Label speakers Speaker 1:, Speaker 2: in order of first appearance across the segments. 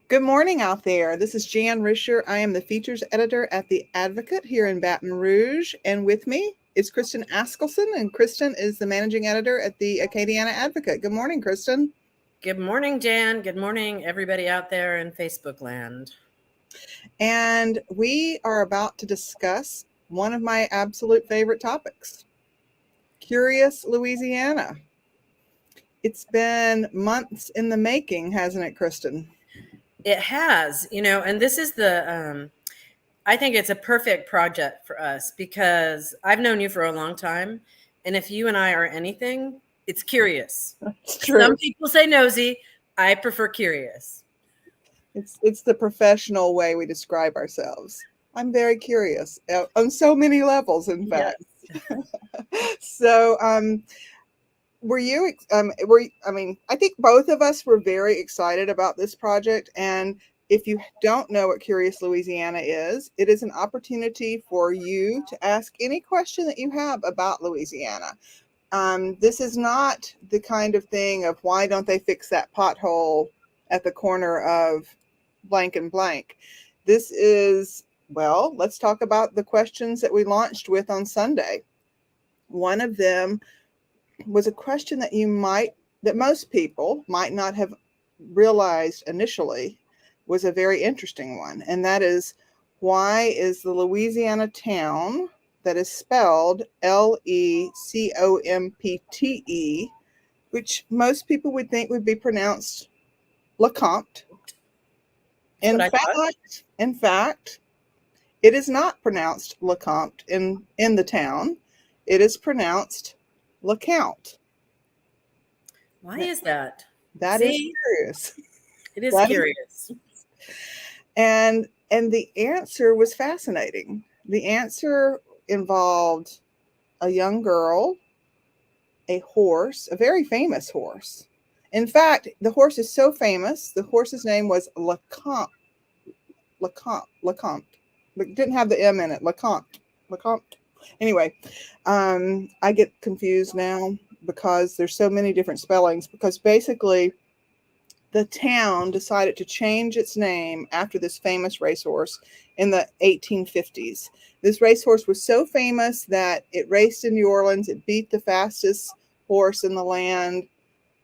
Speaker 1: Good morning out there. This is Jan Risher. I am the features editor at The Advocate here in Baton Rouge. And with me is Kristen Askelson. And Kristen is the managing editor at the Acadiana Advocate. Good morning, Kristen.
Speaker 2: Good morning, Jan. Good morning, everybody out there in Facebook land.
Speaker 1: And we are about to discuss one of my absolute favorite topics, Curious Louisiana. It's been months in the making, hasn't it, Kristen?
Speaker 2: It has, and this is I think it's a perfect project for us because I've known you for a long time. And if you and I are anything, it's curious.
Speaker 1: It's true.
Speaker 2: Some people say nosy. I prefer curious.
Speaker 1: It's the professional way we describe ourselves. I'm very curious on so many levels, in fact. Yes. So, were you? I think both of us were very excited about this project. And if you don't know what Curious Louisiana is, it is an opportunity for you to ask any question that you have about Louisiana. This is not the kind of thing of why don't they fix that pothole at the corner of blank and blank. This is, well, let's talk about the questions that we launched with on Sunday. One of them was a question that most people might not have realized initially was a very interesting one. And that is, why is the Louisiana town that is spelled Lecompte, which most people would think would be pronounced Lecompte. In fact, it is not pronounced Lecompte in the town. It is pronounced LeCount.
Speaker 2: Why is that?
Speaker 1: That is curious.
Speaker 2: It is curious.
Speaker 1: And the answer was fascinating. The answer involved a young girl, a horse, a very famous horse. In fact, the horse is so famous, the horse's name was Lecompte. It didn't have the M in it. Lecompte. Anyway, I get confused now because there's so many different spellings, because basically the town decided to change its name after this famous racehorse in the 1850s. This racehorse was so famous that it raced in New Orleans. It beat the fastest horse in the land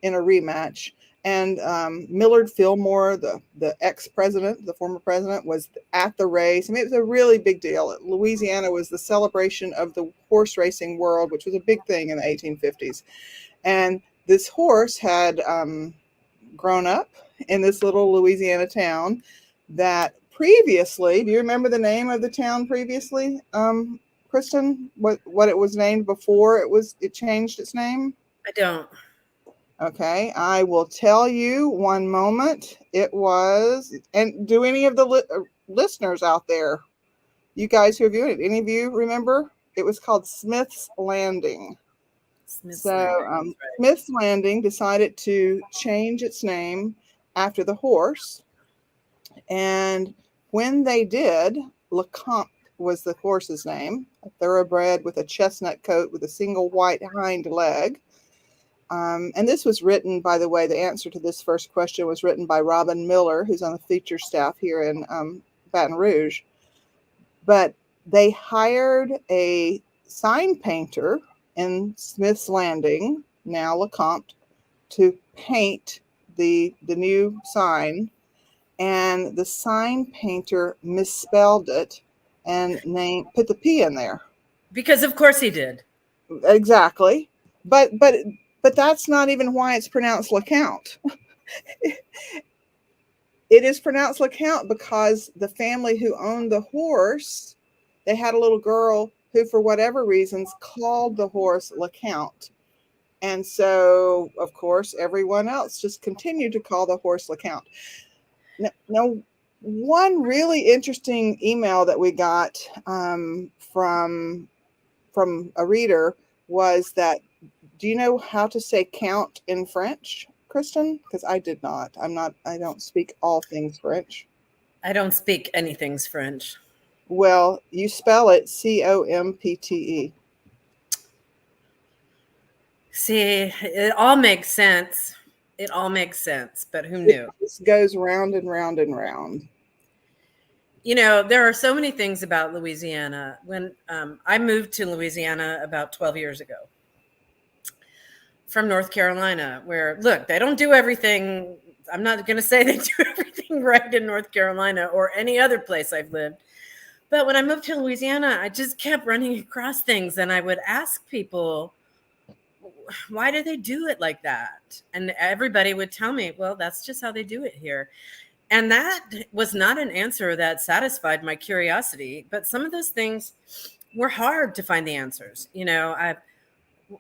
Speaker 1: in a rematch. And Millard Fillmore, the ex-president, the former president, was at the race. I mean, it was a really big deal. Louisiana was the celebration of the horse racing world, which was a big thing in the 1850s. And this horse had grown up in this little Louisiana town that previously, do you remember the name of the town previously, Kristen? What it was named before it changed its name?
Speaker 2: I don't.
Speaker 1: Okay, I will tell you one moment. It was, and do any of the listeners out there, you guys who are viewing it, any of you remember? It was called Smith's Landing. Smith's Landing decided to change its name after the horse. And when they did, LeCompte was the horse's name, a thoroughbred with a chestnut coat with a single white hind leg. And this was written, by the way, the answer to this first question was written by Robin Miller, who's on the feature staff here in Baton Rouge. But they hired a sign painter in Smith's Landing, now LeCompte, to paint the new sign. And the sign painter misspelled it and put the P in there.
Speaker 2: Because of course he did.
Speaker 1: Exactly. But that's not even why it's pronounced LeCount. It is pronounced LeCount because the family who owned the horse, they had a little girl who, for whatever reasons, called the horse LeCount. And so, of course, everyone else just continued to call the horse LeCount. Now, one really interesting email that we got from a reader was that, do you know how to say count in French, Kristen? Because I did not. I don't speak all things French.
Speaker 2: I don't speak anything's French.
Speaker 1: Well, you spell it Compte.
Speaker 2: See, it all makes sense. It all makes sense, but who
Speaker 1: It
Speaker 2: knew?
Speaker 1: just goes round and round and round.
Speaker 2: You know, there are so many things about Louisiana. When I moved to Louisiana about 12 years ago from North Carolina, where, look, they don't do everything. I'm not going to say they do everything right in North Carolina or any other place I've lived. But when I moved to Louisiana, I just kept running across things, and I would ask people, why do they do it like that? And everybody would tell me, well, that's just how they do it here. And that was not an answer that satisfied my curiosity. But some of those things were hard to find the answers. You know,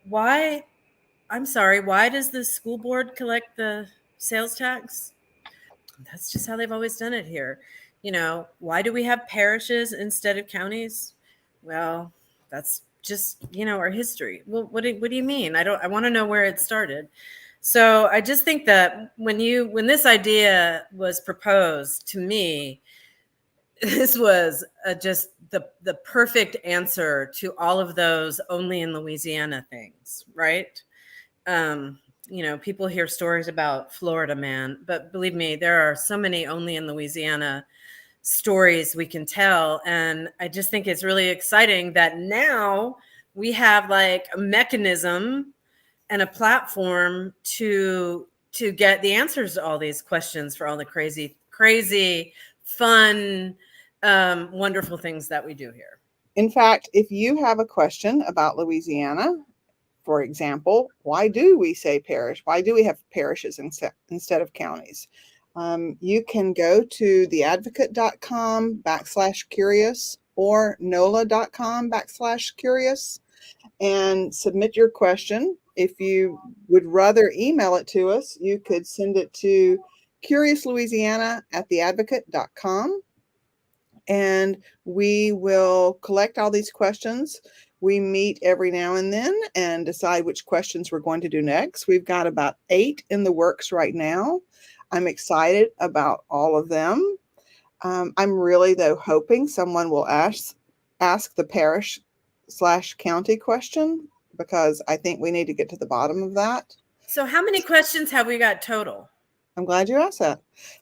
Speaker 2: why, I'm sorry, why does the school board collect the sales tax? That's just how they've always done it here. You know, why do we have parishes instead of counties? Well, that's just, you know, our history. Well, what do you mean? I want to know where it started. So I just think that when this idea was proposed to me, this was just the perfect answer to all of those only in Louisiana things, right? You know, people hear stories about Florida man, but believe me, there are so many only in Louisiana stories we can tell. And I just think it's really exciting that now we have like a mechanism and a platform to get the answers to all these questions for all the crazy, fun, wonderful things that we do here.
Speaker 1: In fact, if you have a question about Louisiana, for example, why do we say parish? Why do we have parishes instead of counties? You can go to theadvocate.com/curious or NOLA.com/curious and submit your question. If you would rather email it to us, you could send it to curiouslouisiana@theadvocate.com, and we will collect all these questions. We meet every now and then and decide which questions we're going to do next. We've got about 8 in the works right now. I'm excited about all of them. I'm really, though, hoping someone will ask the parish/county question, because I think we need to get to the bottom of that.
Speaker 2: So how many questions have we got total?
Speaker 1: I'm glad you asked that,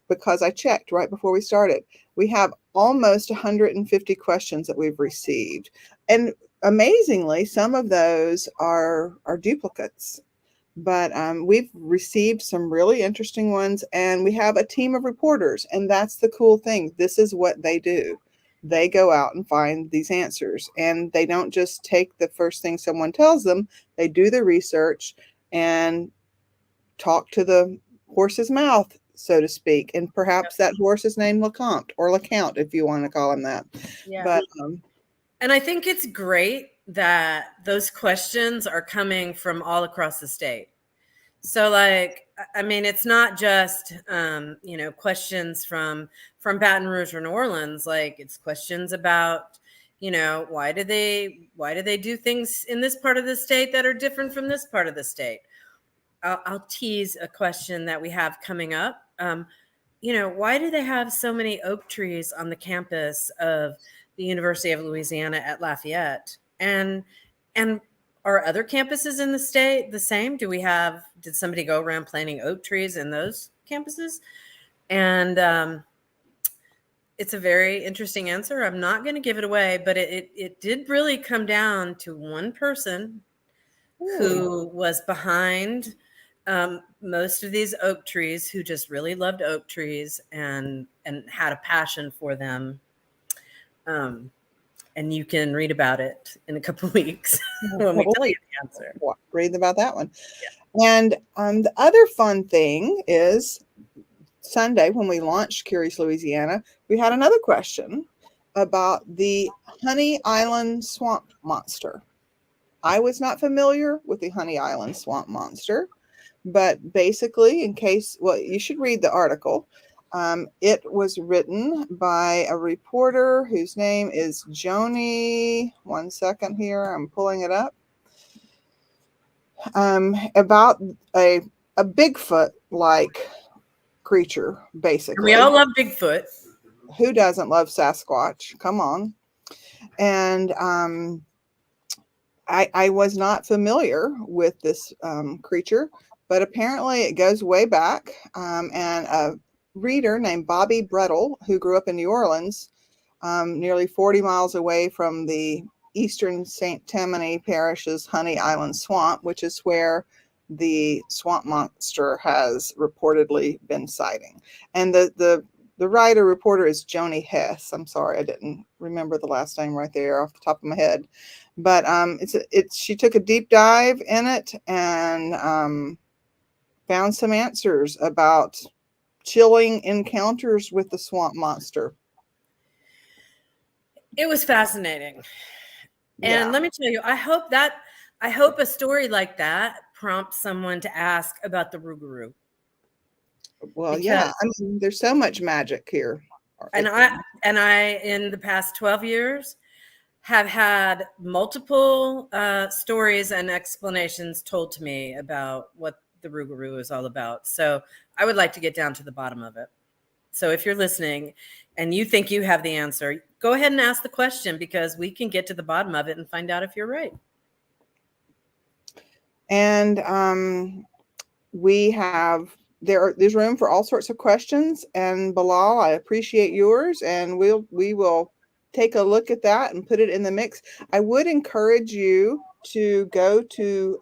Speaker 1: because I checked right before we started. We have almost 150 questions that we've received. And amazingly, some of those are duplicates. But we've received some really interesting ones, and we have a team of reporters, and that's the cool thing. This is what they do. They go out and find these answers, and they don't just take the first thing someone tells them. They do the research and talk to the horse's mouth, so to speak. And perhaps that horse is named LeCompte or LeCount, if you want to call him that.
Speaker 2: Yeah.
Speaker 1: But
Speaker 2: and I think it's great that those questions are coming from all across the state. So, like, I mean, it's not just you know, questions from Baton Rouge or New Orleans. Like, it's questions about, you know, why do they do things in this part of the state that are different from this part of the state? I'll tease a question that we have coming up. You know, why do they have so many oak trees on the campus of the University of Louisiana at Lafayette? And are other campuses in the state the same? Did somebody go around planting oak trees in those campuses? And it's a very interesting answer. I'm not going to give it away, but it did really come down to one person who was behind most of these oak trees, who just really loved oak trees and had a passion for them. And you can read about it in a couple of weeks when we tell you the answer.
Speaker 1: Read about that one. Yeah. And the other fun thing is, Sunday, when we launched Curious Louisiana, we had another question about the Honey Island swamp monster. I was not familiar with the Honey Island swamp monster, but basically, you should read the article. It was written by a reporter whose name is Joni. One second here, I'm pulling it up. About a Bigfoot-like creature, basically.
Speaker 2: We all love Bigfoot.
Speaker 1: Who doesn't love Sasquatch? Come on. And I was not familiar with this creature, but apparently it goes way back. And a reader named Bobby Brettel, who grew up in New Orleans, nearly 40 miles away from the eastern St. Tammany Parish's Honey Island Swamp, which is where the swamp monster has reportedly been sighting. And the writer reporter is Joni Hess. I'm sorry, I didn't remember the last name right there off the top of my head, but she took a deep dive in it and found some answers about chilling encounters with the swamp monster.
Speaker 2: It was fascinating.
Speaker 1: Yeah.
Speaker 2: And let me tell you, I hope a story like that prompts someone to ask about the Rougarou.
Speaker 1: Well, yeah.
Speaker 2: Because
Speaker 1: I mean, there's so much magic here.
Speaker 2: and I in the past 12 years have had multiple stories and explanations told to me about what the Rougarou is all about. So I would like to get down to the bottom of it. So if you're listening and you think you have the answer, go ahead and ask the question, because we can get to the bottom of it and find out if you're right.
Speaker 1: And we have there's room for all sorts of questions. And Bilal, I appreciate yours, and we will take a look at that and put it in the mix. I would encourage you to go to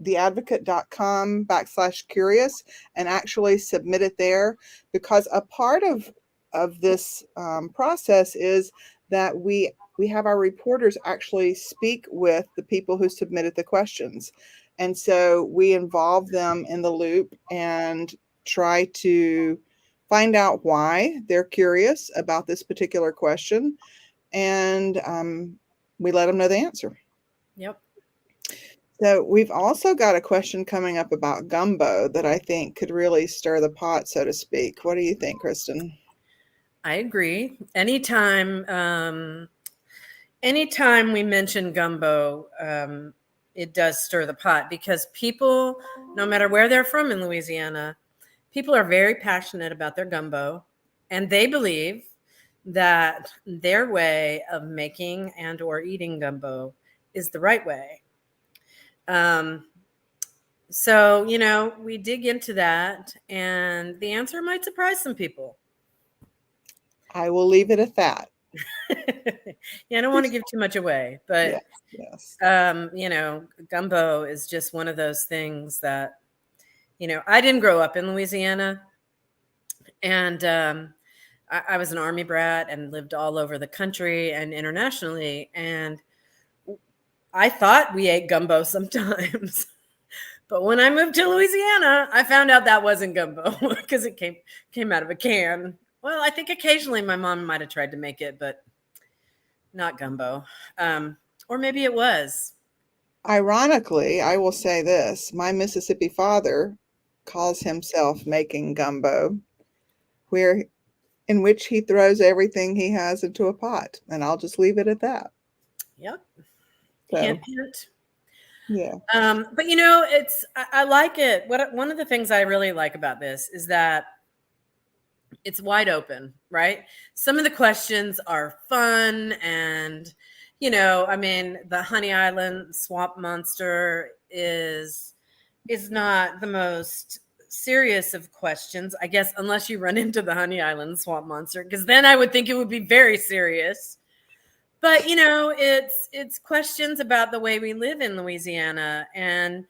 Speaker 1: theadvocate.com/curious and actually submit it there, because a part of this process is that we have our reporters actually speak with the people who submitted the questions. And so we involve them in the loop and try to find out why they're curious about this particular question. And we let them know the answer.
Speaker 2: Yep.
Speaker 1: So we've also got a question coming up about gumbo that I think could really stir the pot, so to speak. What do you think, Kristen?
Speaker 2: I agree. Anytime we mention gumbo, it does stir the pot, because people, no matter where they're from in Louisiana, people are very passionate about their gumbo, and they believe that their way of making and or eating gumbo is the right way. So, we dig into that, and the answer might surprise some people.
Speaker 1: I will leave it at that.
Speaker 2: Yeah, I don't want to give too much away, but
Speaker 1: yes.
Speaker 2: Gumbo is just one of those things that, I didn't grow up in Louisiana, and I was an Army brat and lived all over the country and internationally, and I thought we ate gumbo sometimes. But when I moved to Louisiana, I found out that wasn't gumbo, because it came out of a can. Well, I think occasionally my mom might have tried to make it, but not gumbo. Or maybe it was.
Speaker 1: Ironically, I will say this: my Mississippi father calls himself making gumbo, in which he throws everything he has into a pot, and I'll just leave it at that.
Speaker 2: Yep.
Speaker 1: So,
Speaker 2: hint, hint.
Speaker 1: Yeah.
Speaker 2: But I like it. One of the things I really like about this is that it's wide open, right? Some of the questions are fun, and the Honey Island swamp monster is not the most serious of questions, I guess, unless you run into the Honey Island swamp monster, because then I would think it would be very serious. But it's questions about the way we live in Louisiana, and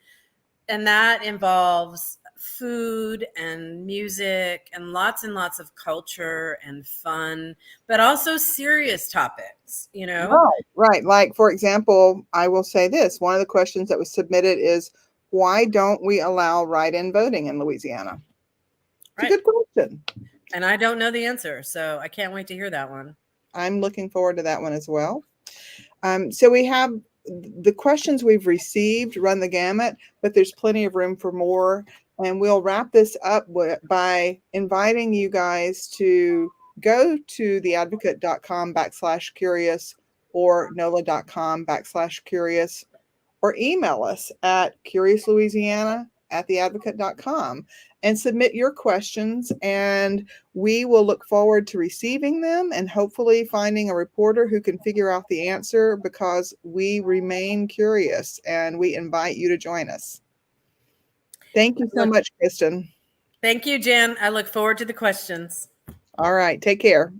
Speaker 2: that involves food and music and lots of culture and fun, but also serious topics,
Speaker 1: Right. Like, for example, I will say this: one of the questions that was submitted is, why don't we allow write-in voting in Louisiana? It's a good question.
Speaker 2: And I don't know the answer, so I can't wait to hear that one.
Speaker 1: I'm looking forward to that one as well. So we have the questions we've received run the gamut, but there's plenty of room for more. And we'll wrap this up by inviting you guys to go to theadvocate.com/curious or NOLA.com/curious, or email us at curiouslouisiana@theadvocate.com and submit your questions, and we will look forward to receiving them and hopefully finding a reporter who can figure out the answer, because we remain curious and we invite you to join us. Thank you so much, Kristen.
Speaker 2: Thank you, Jen. I look forward to the questions.
Speaker 1: All right. Take care.